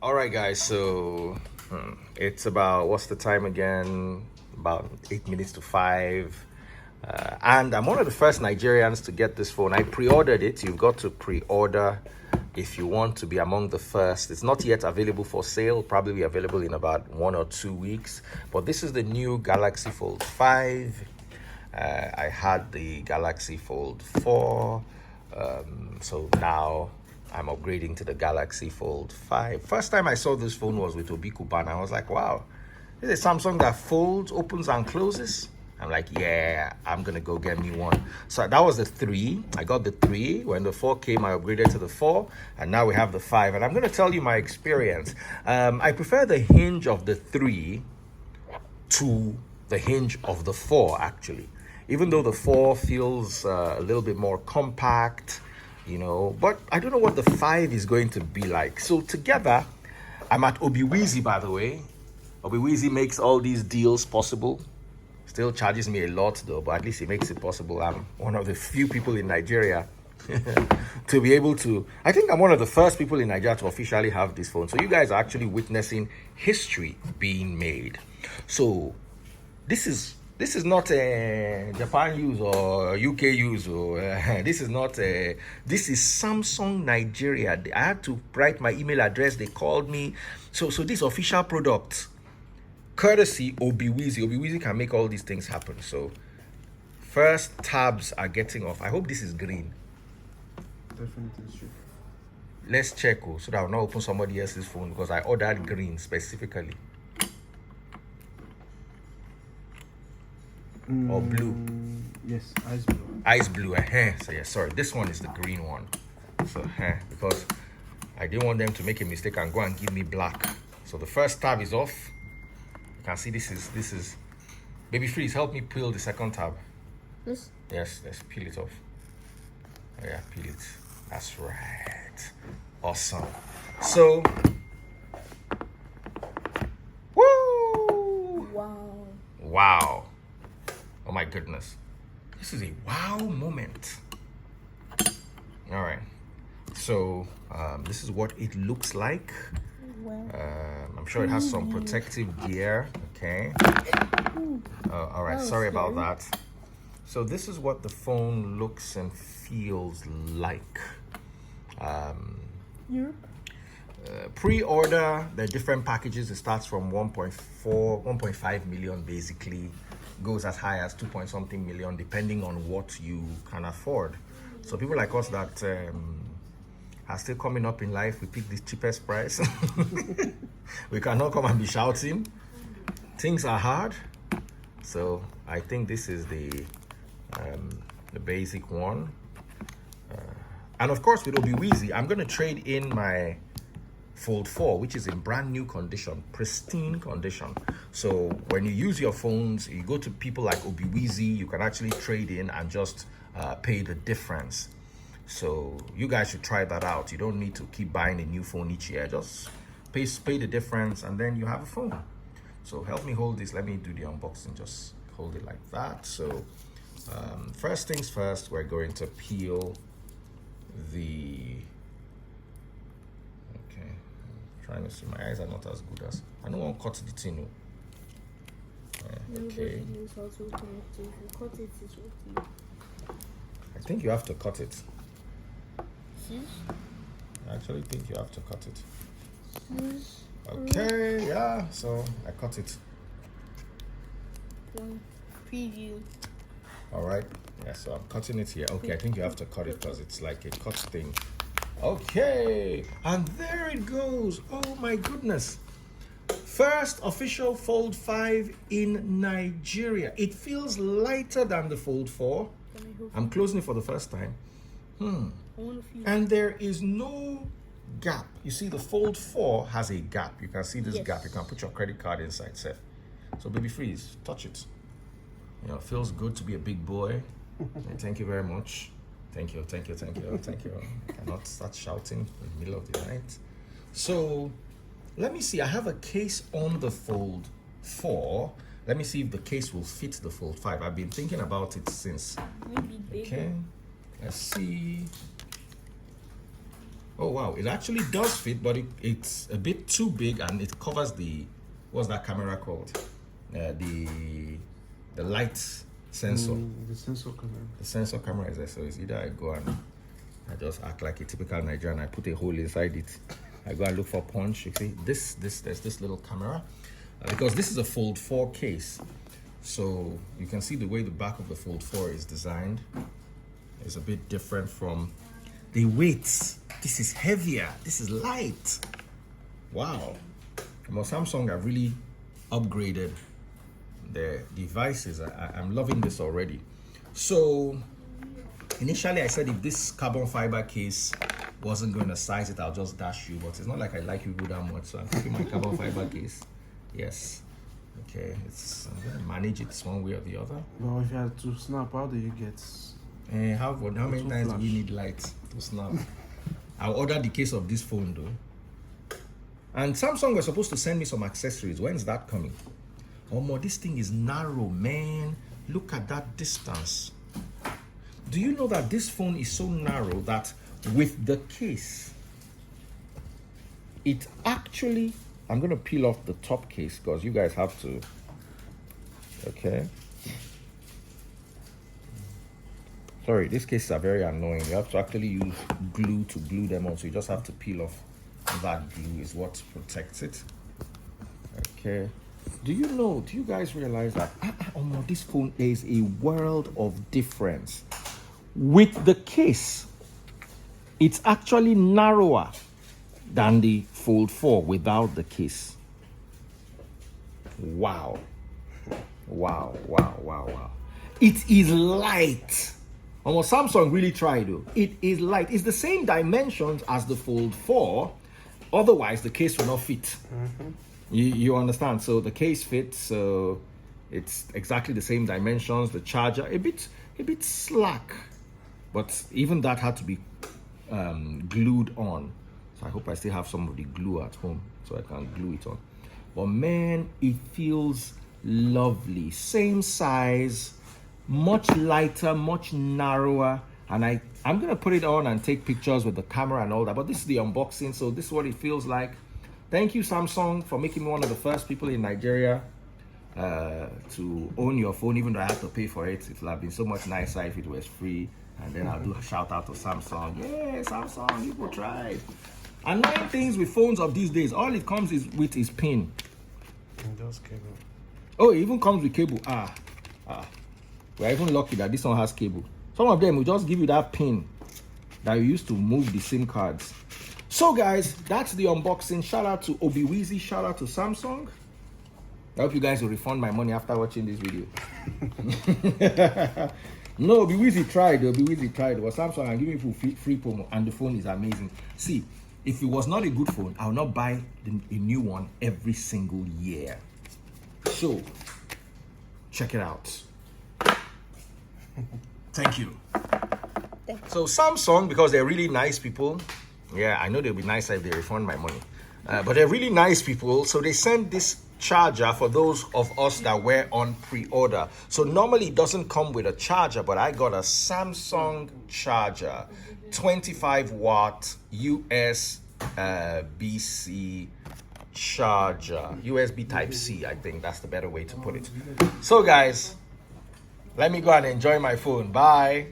All right, guys. So it's about what's the time again? About 8 minutes to 5. And I'm one of the first Nigerians to get this phone. I pre-ordered it. You've got to pre-order if you want to be among the first. It's not yet available for sale. Probably be available in about 1 or 2 weeks. But this is the new Galaxy Fold 5. I had the Galaxy Fold 4. So now I'm upgrading to the Galaxy Fold 5. First time I saw this phone was with Obi Kubana. I was like, wow, this is a Samsung that folds, opens, and closes. I'm like, yeah, I'm gonna go get me one. So that was the 3. I got the 3. When the 4 came, I upgraded to the 4, and now we have the 5. And I'm gonna tell you my experience. I prefer the hinge of the 3 to the hinge of the 4, actually. Even though the 4 feels a little bit more compact, but I don't know what the 5 is going to be like. So together, I'm at Obiwizi, by the way. Obiwizi makes all these deals possible. Still charges me a lot though, but at least he makes it possible. I'm one of the few people in Nigeria to be able to. I think I'm one of the first people in Nigeria to officially have this phone. So you guys are actually witnessing history being made. So this is not a Japan use or UK use, or this is not a. This is Samsung Nigeria. I had to write my email address. They called me. So this official product, courtesy Obiwizi. Obiwizi can make all these things happen. So first tabs are getting off. I hope this is green. Definitely true. Let's check so that I'll not open somebody else's phone because I ordered green specifically. Or blue. Yes, ice blue. Ice blue. So yeah, sorry. This one is the green one. So because I didn't want them to make a mistake and go and give me black. So the first tab is off. You can see this is Baby Freeze, help me peel the second tab. This? Yes, let's peel it off. Oh yeah, peel it. That's right. Awesome. So woo! Wow. Oh my goodness. This is a wow moment. All right. So this is what it looks like. I'm sure it has some protective gear. Okay. All right. Sorry about that. So this is what the phone looks and feels like. Europe? Pre-order, there are different packages. It starts from 1.5 million basically, goes as high as 2 point something million depending on what you can afford. So people like us that are still coming up in life, we pick the cheapest price. We cannot come and be shouting. Things are hard. So I think this is the basic one. And of course with Obiwizi, I'm going to trade in my Fold 4, which is in brand new condition, pristine condition. So when you use your phones, you go to people like Obiwizi, you can actually trade in and just pay the difference. So you guys should try that out. You don't need to keep buying a new phone each year. Just pay the difference and then you have a phone. So help me hold this. Let me do the unboxing. Just hold it like that. So first things first, we're going to peel the... Trying to see, my eyes are not as good as I don't want to cut the thing. Okay. I think you have to cut it. I actually think you have to cut it. Okay, yeah, so I cut it. Preview. All right, yeah, so I'm cutting it here. Okay, I think you have to cut it because it's like a cut thing. Okay, and there it goes. Oh my goodness. First official Fold 5 in Nigeria. It feels lighter than the Fold 4. I'm closing it for the first time. And there is no gap. You see, the Fold 4 has a gap. You can see this gap. You can put your credit card inside, Seth. So Baby Freeze, touch it. It feels good to be a big boy. Thank you very much. Thank you. I cannot start shouting in the middle of the night. So let me see. I have a case on the Fold 4. Let me see if the case will fit the Fold 5. I've been thinking about it since. Maybe bigger. Okay. Let's see. Oh wow, it actually does fit, but it's a bit too big and it covers the, what's that camera called? The light sensor. The sensor camera. The sensor camera is there, so it's either I go and I just act like a typical Nigerian, I put a hole inside it. I go and look for punch. You see, there's this little camera. Because this is a Fold 4 case. So you can see the way the back of the Fold 4 is designed is a bit different from the weights. This is heavier, this is light. Wow. Well, Samsung have really upgraded their devices. I'm loving this already. So initially I said if this carbon fiber case wasn't going to size it, I'll just dash you, but it's not like I like you that much, so I'm taking my carbon fiber case. Yes. Okay, I'm gonna manage it one way or the other. Well, if you had to snap, how do you get? How many times do we need light to snap? I'll order the case of this phone though. And Samsung was supposed to send me some accessories. When's that coming? Oh more, this thing is narrow, man. Look at that distance. Do you know that this phone is so narrow that with the case, it actually, I'm gonna peel off the top case because you guys have to, okay. Sorry, these cases are very annoying. You have to actually use glue to glue them on, so you just have to peel off that glue is what protects it. Okay. Do you guys realize that this phone is a world of difference? With the case, it's actually narrower than the Fold 4 without the case. Wow. Wow, wow, wow, wow. It is light. Almost Samsung really tried though. It is light. It's the same dimensions as the Fold 4. Otherwise, the case will not fit. You understand? So the case fits. So it's exactly the same dimensions. The charger a bit slack, but even that had to be glued on. So I hope I still have some of the glue at home so I can glue it on. But man, it feels lovely. Same size, much lighter, much narrower. And I'm gonna put it on and take pictures with the camera and all that. But this is the unboxing, so this is what it feels like. Thank you, Samsung, for making me one of the first people in Nigeria to own your phone, even though I have to pay for it. It would have been so much nicer if it was free. And then I'll do a shout out to Samsung. Yeah, Samsung, people tried. Annoying things with phones of these days, all it comes with is pin. And just cable. Oh, it even comes with cable. We're even lucky that this one has cable. Some of them will just give you that pin that you used to move the SIM cards. So guys, that's the unboxing. Shout out to Obiwizi, shout out to Samsung. I hope you guys will refund my money after watching this video. No, Obiwizi tried. Well, Samsung are giving me free promo, and the phone is amazing. See, if it was not a good phone, I will not buy a new one every single year. So, check it out. Thank you. So Samsung, because they're really nice people, yeah, I know they'll be nicer if they refund my money, but they're really nice people, so they sent this charger for those of us that were on pre-order. So normally it doesn't come with a charger, but I got a Samsung charger, 25 watt USB-C charger, USB type C, I think that's the better way to put it. So guys, let me go and enjoy my phone. Bye.